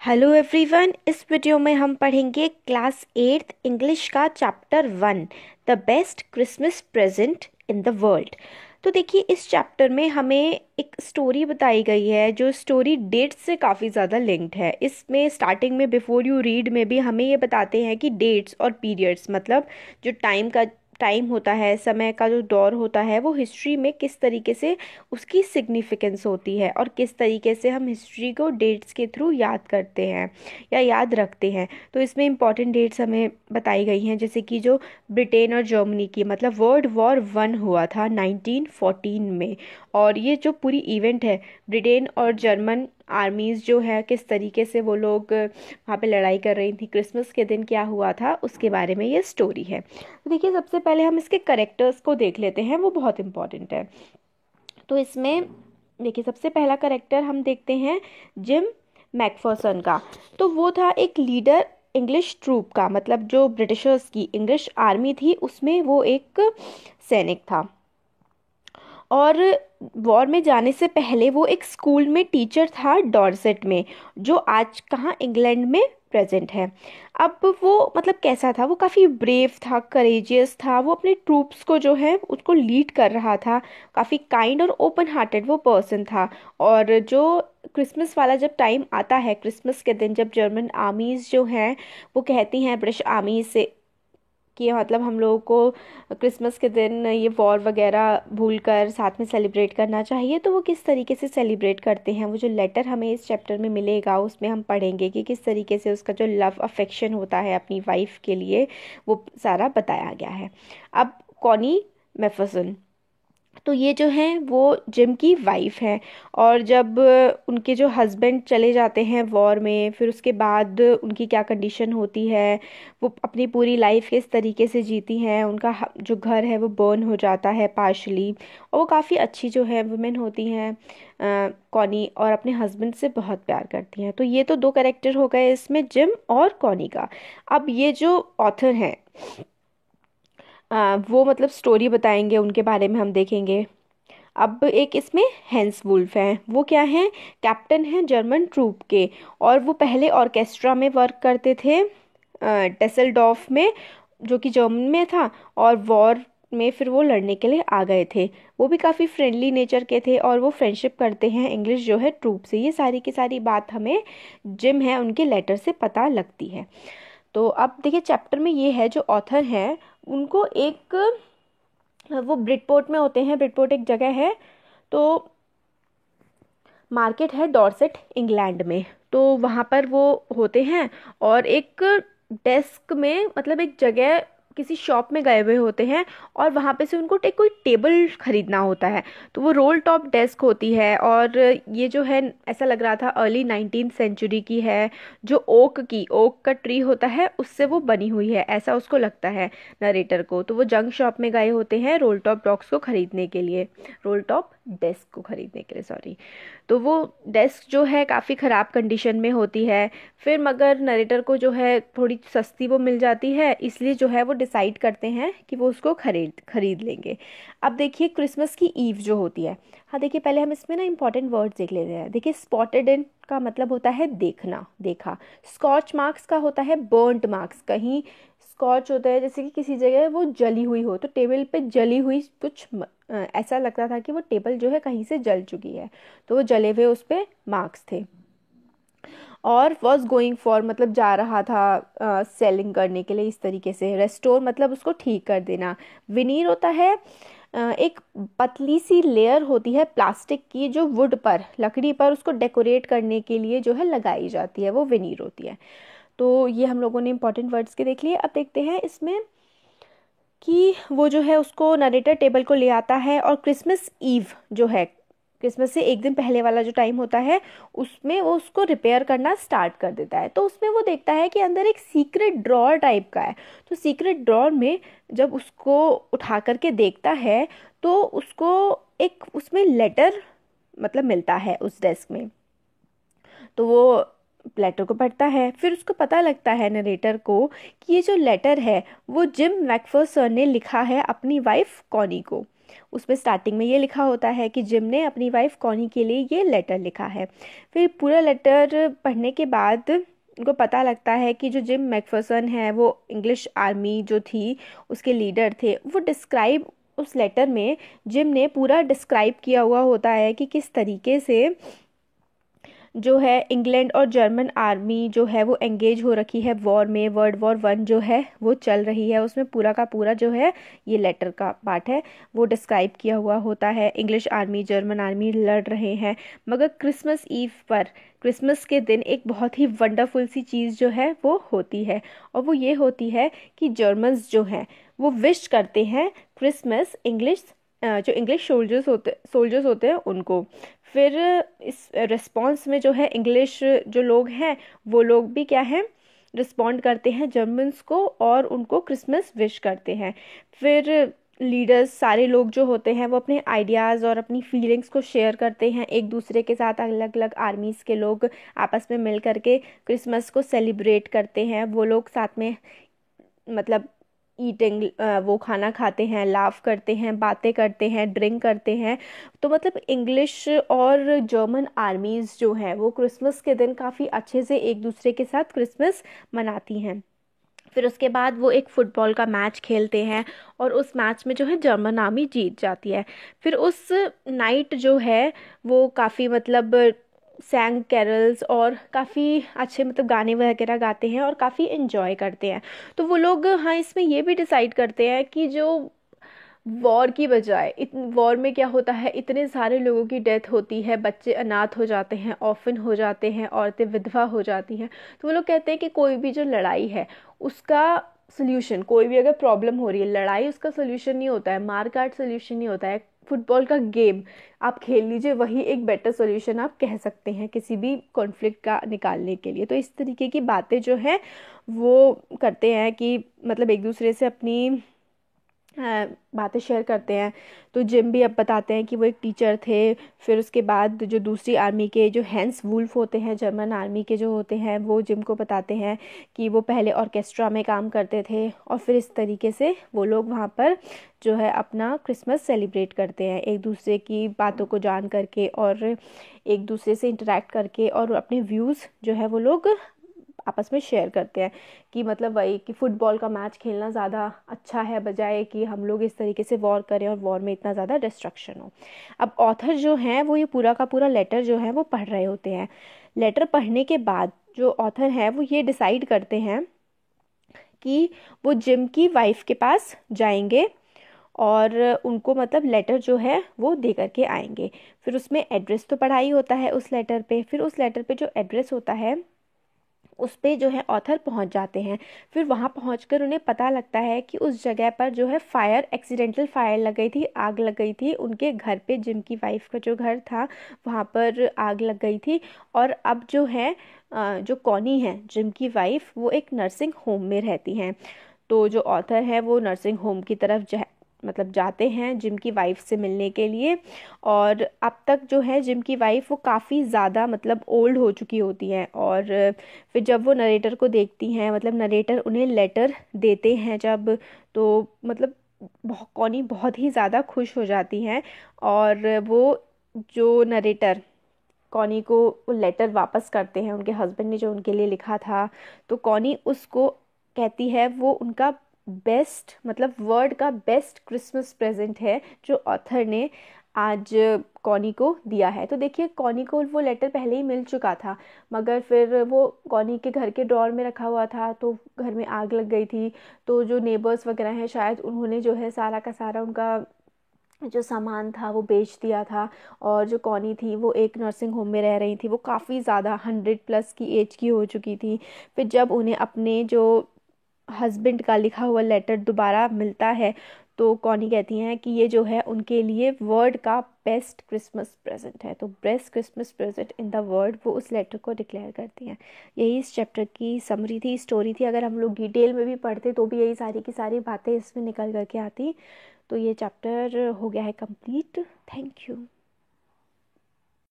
Hello everyone. इस video में हम पढ़ेंगे क्लास 8th इंग्लिश का chapter 1 the best Christmas present in the world. तो देखिए, इस चैप्टर में हमें एक स्टोरी बताई गई है जो स्टोरी डेट से काफ़ी ज़्यादा लिंक्ड है। इसमें स्टार्टिंग में बिफोर यू रीड में भी हमें ये बताते हैं कि डेट्स और पीरियड्स मतलब जो टाइम होता है, समय का जो दौर होता है, वो हिस्ट्री में किस तरीके से उसकी सिग्निफिकेंस होती है और किस तरीके से हम हिस्ट्री को डेट्स के थ्रू याद करते हैं या याद रखते हैं। तो इसमें इंपॉर्टेंट डेट्स हमें बताई गई हैं, जैसे कि जो ब्रिटेन और जर्मनी की मतलब वर्ल्ड वॉर 1 हुआ था 1914 में। और ये जो पूरी इवेंट है, ब्रिटेन और जर्मन आर्मीज़ जो है किस तरीके से वो लोग वहाँ पे लड़ाई कर रही थी, क्रिसमस के दिन क्या हुआ था, उसके बारे में ये स्टोरी है। तो देखिए, सबसे पहले हम इसके करेक्टर्स को देख लेते हैं, वो बहुत इंपॉर्टेंट है। तो इसमें देखिए, सबसे पहला करेक्टर हम देखते हैं जिम मैकफर्सन का। तो वो था एक लीडर इंग्लिश ट्रूप का, मतलब जो ब्रिटिशर्स की इंग्लिश आर्मी थी उसमें वो एक सैनिक था। और वॉर में जाने से पहले वो एक स्कूल में टीचर था डॉर्सेट में, जो आज कहाँ इंग्लैंड में प्रेजेंट है। अब वो मतलब कैसा था, वो काफ़ी ब्रेव था, करेजियस था, वो अपने ट्रूप्स को जो है उसको लीड कर रहा था। काफ़ी काइंड और ओपन हार्टेड वो पर्सन था। और जो क्रिसमस वाला जब टाइम आता है, क्रिसमस के दिन जब जर्मन आर्मीज़ जो हैं वो कहती हैं ब्रिटिश आर्मी से कि मतलब हम लोगों को क्रिसमस के दिन ये वॉर वगैरह भूलकर साथ में सेलिब्रेट करना चाहिए, तो वो किस तरीके से सेलिब्रेट करते हैं, वो जो लेटर हमें इस चैप्टर में मिलेगा उसमें हम पढ़ेंगे कि किस तरीके से उसका जो लव अफेक्शन होता है अपनी वाइफ के लिए, वो सारा बताया गया है। अब कॉनी मैफर्सन, तो ये जो हैं वो जिम की वाइफ है। और जब उनके जो हस्बैंड चले जाते हैं वॉर में, फिर उसके बाद उनकी क्या कंडीशन होती है, वो अपनी पूरी लाइफ किस तरीके से जीती हैं, उनका जो घर है वो बर्न हो जाता है पार्शली। और वो काफ़ी अच्छी जो है वुमेन होती हैं कॉनी, और अपने हस्बैंड से बहुत प्यार करती हैं। तो ये तो दो कैरेक्टर हो गए इसमें, जिम और कॉनी का। अब ये जो ऑथर हैं वो मतलब स्टोरी बताएंगे, उनके बारे में हम देखेंगे। अब एक इसमें हैंस वुल्फ हैं, वो क्या हैं, कैप्टन हैं जर्मन ट्रूप के। और वो पहले ऑर्केस्ट्रा में वर्क करते थे टेसलडॉर्फ में, जो कि जर्मन में था। और वॉर में फिर वो लड़ने के लिए आ गए थे। वो भी काफ़ी फ्रेंडली नेचर के थे और वो फ्रेंडशिप करते हैं इंग्लिश जो है ट्रूप से। ये सारी की सारी बात हमें जिम है उनके लेटर से पता लगती है। तो अब देखिए, चैप्टर में ये है जो ऑथर हैं उनको एक, वो ब्रिटपोर्ट में होते हैं, ब्रिटपोर्ट एक जगह है, तो मार्केट है डॉर्सेट इंग्लैंड में। तो वहाँ पर वो होते हैं और एक डेस्क में मतलब एक जगह किसी शॉप में गए हुए होते हैं, और वहाँ पे से उनको कोई टेबल खरीदना होता है। तो वो रोल टॉप डेस्क होती है, और ये जो है ऐसा लग रहा था अर्ली 19th सेंचुरी की है। जो ओक का ट्री होता है उससे वो बनी हुई है, ऐसा उसको लगता है नरेटर को। तो वो जंग शॉप में गए होते हैं रोल टॉप डॉग्स को खरीदने के लिए, रोल टॉप डेस्क को खरीदने के लिए, सॉरी। तो वो डेस्क जो है काफ़ी ख़राब कंडीशन में होती है। फिर मगर नरेटर को जो है थोड़ी सस्ती वो मिल जाती है, इसलिए जो है वो डिसाइड करते हैं कि वो उसको खरीद लेंगे। अब देखिए, क्रिसमस की ईव जो होती है, हाँ देखिए, पहले हम इसमें ना इंपॉर्टेंट वर्ड्स देख लेते हैं। देखिए, स्पॉटेड इन का मतलब होता है देखना, देखा। स्कॉच मार्क्स का होता है बर्न्ट मार्क्स, कहीं स्कॉच होता है जैसे कि किसी जगह वो जली हुई हो, तो टेबल पे जली हुई कुछ ऐसा लगता था कि वो टेबल जो है कहीं से जल चुकी है, तो वो जले हुए उस पे मार्क्स थे। और वॉज गोइंग फॉर मतलब जा रहा था सेलिंग करने के लिए, इस तरीके से। रेस्टोर मतलब उसको ठीक कर देना। विनीर होता है एक पतली सी लेयर होती है प्लास्टिक की, जो वुड पर, लकड़ी पर उसको डेकोरेट करने के लिए जो है लगाई जाती है, वो विनीर होती है। तो ये हम लोगों ने इंपॉर्टेंट वर्ड्स के देख लिए। अब देखते हैं इसमें कि वो जो है उसको नरेटर टेबल को ले आता है, और क्रिसमस ईव जो है, क्रिसमस से एक दिन पहले वाला जो टाइम होता है, उसमें वो उसको रिपेयर करना स्टार्ट कर देता है। तो उसमें वो देखता है कि अंदर एक सीक्रेट ड्रॉर टाइप का है। तो सीक्रेट ड्रॉर में जब उसको उठा करके देखता है, तो उसको एक उसमें लेटर मतलब मिलता है उस डेस्क में। तो वो लेटर को पढ़ता है, फिर उसको पता लगता है नरेटर को कि ये जो लेटर है वो जिम मैकफर्सन ने लिखा है अपनी वाइफ कॉनी को। उसमें स्टार्टिंग में ये लिखा होता है कि जिम ने अपनी वाइफ कॉनी के लिए ये लेटर लिखा है। फिर पूरा लेटर पढ़ने के बाद उनको पता लगता है कि जो जिम मैकफर्सन है वो इंग्लिश आर्मी जो थी उसके लीडर थे। वो डिस्क्राइब उस लेटर में जिम ने पूरा डिस्क्राइब किया हुआ होता है कि किस तरीके से जो है इंग्लैंड और जर्मन आर्मी जो है वो एंगेज हो रखी है वॉर में। वर्ल्ड वॉर 1 जो है वो चल रही है, उसमें पूरा का पूरा जो है ये लेटर का पार्ट है वो डिस्क्राइब किया हुआ होता है। इंग्लिश आर्मी जर्मन आर्मी लड़ रहे हैं, मगर क्रिसमस ईव पर, क्रिसमस के दिन एक बहुत ही वंडरफुल सी चीज़ जो है वो होती है, और वो ये होती है कि जर्मन्स जो हैं वो विश करते हैं क्रिसमस इंग्लिश जो इंग्लिश सोल्जर्स होते हैं उनको। फिर इस रिस्पॉन्स में जो है इंग्लिश जो लोग हैं वो लोग भी क्या है, रिस्पॉन्ड करते हैं जर्मन्स को और उनको क्रिसमस विश करते हैं। फिर लीडर्स सारे लोग जो होते हैं वो अपने आइडियाज़ और अपनी फीलिंग्स को शेयर करते हैं एक दूसरे के साथ। अलग अलग आर्मीज़ के लोग आपस में मिल करके क्रिसमस को सेलिब्रेट करते हैं। वो लोग साथ में मतलब ईटिंग वो खाना खाते हैं, लाफ करते हैं, बातें करते हैं, ड्रिंक करते हैं। तो मतलब इंग्लिश और जर्मन आर्मीज़ जो हैं वो क्रिसमस के दिन काफ़ी अच्छे से एक दूसरे के साथ क्रिसमस मनाती हैं। फिर उसके बाद वो एक फुटबॉल का मैच खेलते हैं और उस मैच में जो है जर्मन आर्मी जीत जाती है। फिर उस नाइट जो है वो काफ़ी मतलब सैंग कैरल्स और काफ़ी अच्छे मतलब गाने वगैरह गाते हैं और काफ़ी इन्जॉय करते हैं। तो वो लोग हाँ इसमें ये भी डिसाइड करते हैं कि जो वॉर की बजाय वॉर में क्या होता है, इतने सारे लोगों की डेथ होती है, बच्चे अनाथ हो जाते हैं, ऑर्फन हो जाते हैं, औरतें विधवा हो जाती हैं। तो वो लोग कहते हैं कि कोई भी जो लड़ाई है उसका सोल्यूशन, कोई भी अगर प्रॉब्लम हो रही है, लड़ाई उसका सोल्यूशन नहीं होता है, मार काट सोल्यूशन नहीं होता है। फुटबॉल का गेम आप खेल लीजिए, वही एक बेटर सोल्यूशन आप कह सकते हैं किसी भी कॉन्फ्लिक्ट का निकालने के लिए। तो इस तरीके की बातें जो है वो करते हैं कि मतलब एक दूसरे से अपनी बातें शेयर करते हैं। तो जिम भी अब बताते हैं कि वो एक टीचर थे। फिर उसके बाद जो दूसरी आर्मी के जो हैंस वुल्फ होते हैं, जर्मन आर्मी के जो होते हैं, वो जिम को बताते हैं कि वो पहले ऑर्केस्ट्रा में काम करते थे और फिर इस तरीके से वो लोग वहाँ पर जो है अपना क्रिसमस सेलिब्रेट करते हैं एक दूसरे की बातों को जान करके और एक दूसरे से इंटरेक्ट करके, और अपने व्यूज़ जो है वो लोग आपस में शेयर करते हैं कि मतलब वही कि फ़ुटबॉल का मैच खेलना ज़्यादा अच्छा है बजाय कि हम लोग इस तरीके से वॉर करें और वॉर में इतना ज़्यादा डिस्ट्रक्शन हो। अब ऑथर जो हैं वो ये पूरा का पूरा लेटर जो है वो पढ़ रहे होते हैं। लेटर पढ़ने के बाद जो ऑथर हैं वो ये डिसाइड करते हैं कि वो जिम की वाइफ के पास जाएंगे और उनको मतलब लेटर जो है वो दे करके आएंगे। फिर उसमें एड्रेस तो पढ़ा ही होता है उस लेटर पे। फिर उस लेटर पे जो एड्रेस होता है उस पे जो है ऑथर पहुंच जाते हैं। फिर वहां पहुंचकर उन्हें पता लगता है कि उस जगह पर जो है फायर, एक्सीडेंटल फायर लग गई थी, आग लग गई थी उनके घर पे। जिम की वाइफ का जो घर था वहां पर आग लग गई थी। और अब जो है जो कॉनी है जिम की वाइफ, वो एक नर्सिंग होम में रहती हैं। तो जो ऑथर है वो नर्सिंग होम की तरफ मतलब जाते हैं जिम की वाइफ से मिलने के लिए। और अब तक जो है जिम की वाइफ वो काफ़ी ज़्यादा मतलब ओल्ड हो चुकी होती हैं। और फिर जब वो नरेटर को देखती हैं, मतलब नरेटर उन्हें लेटर देते हैं जब, तो मतलब कॉनी बहुत ही ज़्यादा खुश हो जाती हैं। और वो जो नरेटर कॉनी को वो लेटर वापस करते हैं उनके हस्बैंड ने जो उनके लिए लिखा था। तो कॉनी उसको कहती है वो उनका बेस्ट मतलब वर्ड का बेस्ट क्रिसमस प्रेजेंट है जो ऑथर ने आज कॉनी को दिया है। तो देखिए कॉनी को वो लेटर पहले ही मिल चुका था, मगर फिर वो कॉनी के घर के ड्रॉर में रखा हुआ था तो घर में आग लग गई थी। तो जो नेबर्स वगैरह हैं शायद उन्होंने जो है सारा का सारा उनका जो सामान था वो बेच दिया था। और जो कॉनी थी वो एक नर्सिंग होम में रह रही थी, वो काफ़ी ज़्यादा 100+ की एज की हो चुकी थी। फिर जब उन्हें अपने जो हस्बैंड का लिखा हुआ लेटर दोबारा मिलता है तो कॉनी कहती हैं कि ये जो है उनके लिए वर्ल्ड का बेस्ट क्रिसमस प्रेजेंट है। तो best Christmas present in the world वो उस लेटर को डिक्लेयर करती हैं। यही इस चैप्टर की समरी थी, स्टोरी थी। अगर हम लोग डिटेल में भी पढ़ते तो भी यही सारी की सारी बातें इसमें निकल करके आती। तो ये चैप्टर हो गया है कंप्लीट। Thank you.